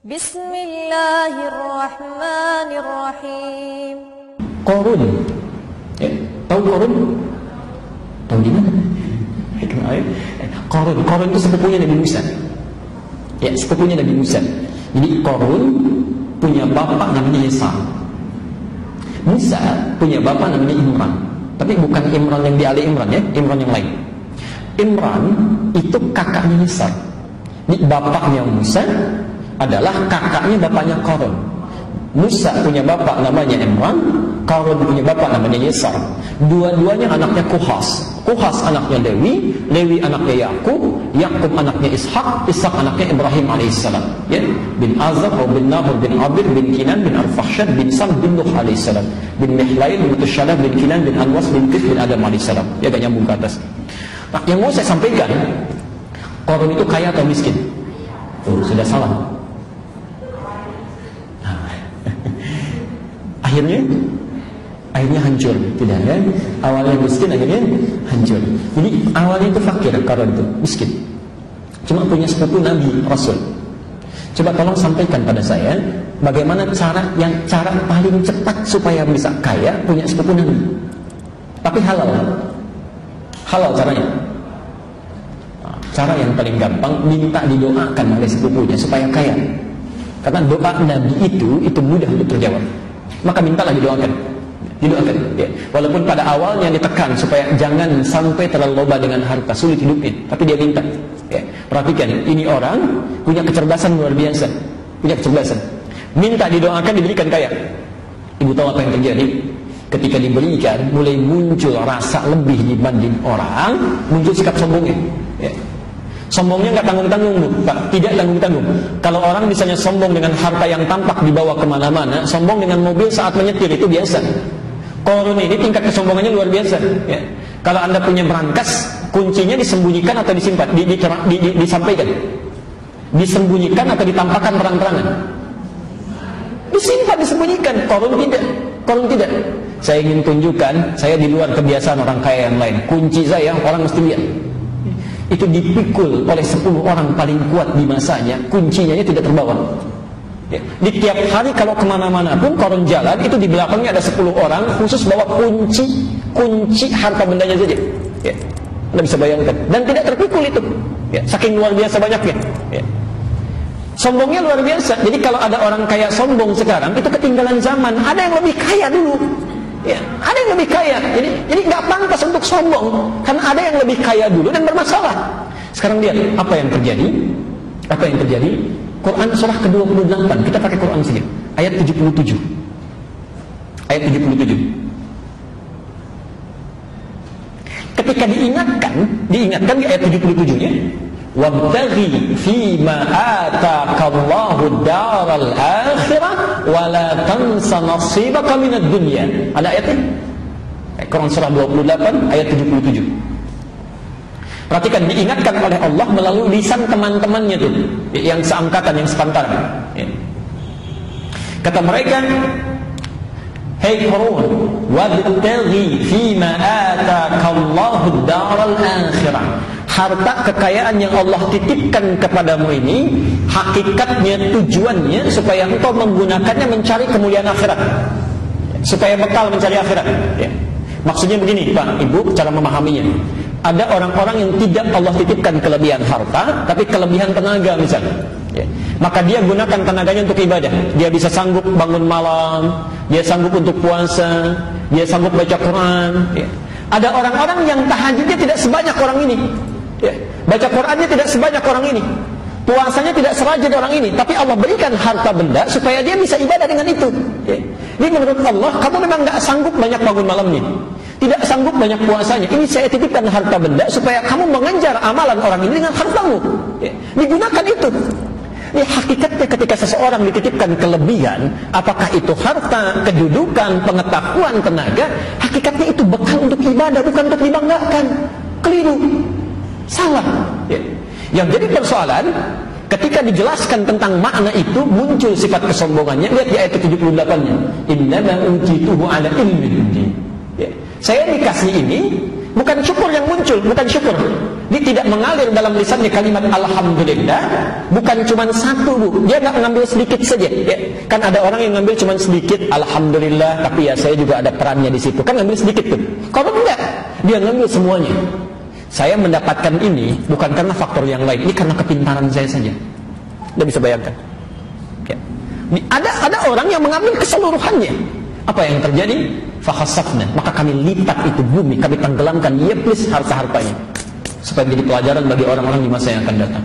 Bismillahirrahmanirrahim. Qarun, ya, tahu Qarun? Tahu di mana? Qarun itu sepupunya Nabi Musa. Ya, sepupunya Nabi Musa. Jadi Qarun punya bapak namanya Yesar. Musa punya bapak namanya Imran. Tapi bukan Imran yang di Ali Imran ya, Imran yang lain. Imran itu kakaknya Yesar. Jadi bapaknya Musa adalah kakaknya bapaknya Qarun. Musa punya bapak namanya Imran, Qarun punya bapak namanya Yesar. Dua-duanya anaknya Kuhas. Kuhas anaknya Lewi, Lewi anaknya Yakub, Yakub anaknya Ishak, Ishak anaknya Ibrahim alaihissalam. Ya, bin Azar, bin Nahur, bin Abir, bin Kinan, bin Arfahsyad, bin Sam, bin Nuh alaihissalam, bin Mihlail, bin Mutusyalah, bin Kinan, bin Anwas, bin Kis, bin Adam alaihissalam. Ya, gak nyambung ke atas. Nah, yang mau saya sampaikan, Qarun itu kaya atau miskin? Oh, sudah salah. Akhirnya hancur, tidak kan? Awalnya miskin, akhirnya hancur. Jadi awalnya itu fakir, Qarun itu miskin. Cuma punya sepupu Nabi Rasul. Coba tolong sampaikan pada saya, bagaimana cara paling cepat supaya bisa kaya, punya sepupu Nabi. Tapi halal caranya. Cara yang paling gampang, minta didoakan oleh sepupunya supaya kaya. Karena doa Nabi itu mudah untuk terjawab. Maka mintalah didoakan ya. Walaupun pada awalnya ditekan supaya jangan sampai terlalu loba dengan harta, sulit hidupnya, tapi dia minta ya. Perhatikan, ini orang punya kecerdasan luar biasa, punya kecerdasan, minta didoakan, diberikan kaya. Ibu tahu apa yang terjadi? Ketika diberikan, mulai muncul rasa lebih dibanding orang, muncul sikap sombongnya ya. Sombongnya nggak tanggung-tanggung, Pak. Tidak tanggung-tanggung. Kalau orang misalnya sombong dengan harta yang tampak dibawa kemana-mana, sombong dengan mobil saat menyetir itu biasa. Qarun ini tingkat kesombongannya luar biasa. Ya. Kalau Anda punya berangkas, kuncinya disembunyikan atau disimpan, disampaikan, disembunyikan atau ditampakkan terang-terangan. Disimpan, disembunyikan. Qarun tidak. Saya ingin tunjukkan, saya di luar kebiasaan orang kaya yang lain. Kunci saya orang mesti lihat. Itu dipikul oleh 10 orang paling kuat di masanya, kuncinya tidak terbawa ya. Di tiap hari kalau kemana-mana pun Qarun jalan, itu di belakangnya ada 10 orang khusus bawa kunci harta bendanya saja ya. Anda bisa bayangkan, dan tidak terpikul itu ya. Saking luar biasa banyaknya ya. Sombongnya luar biasa. Jadi kalau ada orang kaya sombong sekarang, itu ketinggalan zaman. Ada yang lebih kaya dulu ya, ada yang lebih kaya. Jadi nggak pantas untuk sombong, karena ada yang lebih kaya dulu dan bermasalah. Sekarang lihat apa yang terjadi. Quran surah ke-28, kita pakai Quran saja, ayat 77. Ketika diingatkan di ayat 77-nya, wabtaghi fima ataakallahu daral akhirah wa la tansa nasibaka minad dunya. Ada ayatnya? Quran surah 28 ayat 77. Perhatikan, diingatkan oleh Allah melalui lisan teman-temannya tuh, yang seangkatan, yang sepantaran ya. Kata mereka, "Hei Qarun, wabtaghi fima ataakallahu daral akhirah." Harta kekayaan yang Allah titipkan kepadamu ini, hakikatnya, tujuannya supaya engkau menggunakannya mencari kemuliaan akhirat, supaya bekal mencari akhirat ya. Maksudnya begini Pak, Ibu, cara memahaminya, ada orang-orang yang tidak Allah titipkan kelebihan harta, tapi kelebihan tenaga misalnya ya. Maka dia gunakan tenaganya untuk ibadah. Dia bisa sanggup bangun malam, dia sanggup untuk puasa, dia sanggup baca Quran ya. Ada orang-orang yang tahajudnya tidak sebanyak orang ini ya. Baca Qurannya tidak sebanyak orang ini, puasanya tidak serajin orang ini, tapi Allah berikan harta benda supaya dia bisa ibadah dengan itu ya. Jadi menurut Allah, kamu memang nggak sanggup banyak bangun malamnya, tidak sanggup banyak puasanya, ini saya titipkan harta benda supaya kamu mengejar amalan orang ini dengan hartamu ya. Digunakan itu. Ini hakikatnya ketika seseorang dititipkan kelebihan, apakah itu harta, kedudukan, pengetahuan, tenaga, hakikatnya itu bekal untuk ibadah, bukan untuk dibanggakan. Keliru, salah ya. Yang jadi persoalan, ketika dijelaskan tentang makna itu, muncul sifat kesombongannya. Lihat di ayat 78-nya, innama utituhu ala ilmin ya. Saya dikasih ini Bukan syukur yang muncul, bukan syukur. Dia tidak mengalir dalam lisannya kalimat alhamdulillah, bukan cuma satu, Bu. Dia nggak ngambil sedikit saja. Ya. Kan ada orang yang ngambil cuma sedikit, alhamdulillah, tapi ya saya juga ada perannya di situ. Kan ngambil sedikit tuh. Kalau enggak, dia ngambil semuanya. Saya mendapatkan ini bukan karena faktor yang lain, ini karena kepintaran saya saja. Anda bisa bayangkan. Ya. Ada orang yang mengambil keseluruhannya. Apa yang terjadi? Fakhasafna, maka kami lipat itu bumi, kami tenggelamkan, ya please harta-hartanya, supaya menjadi pelajaran bagi orang-orang di masa yang akan datang.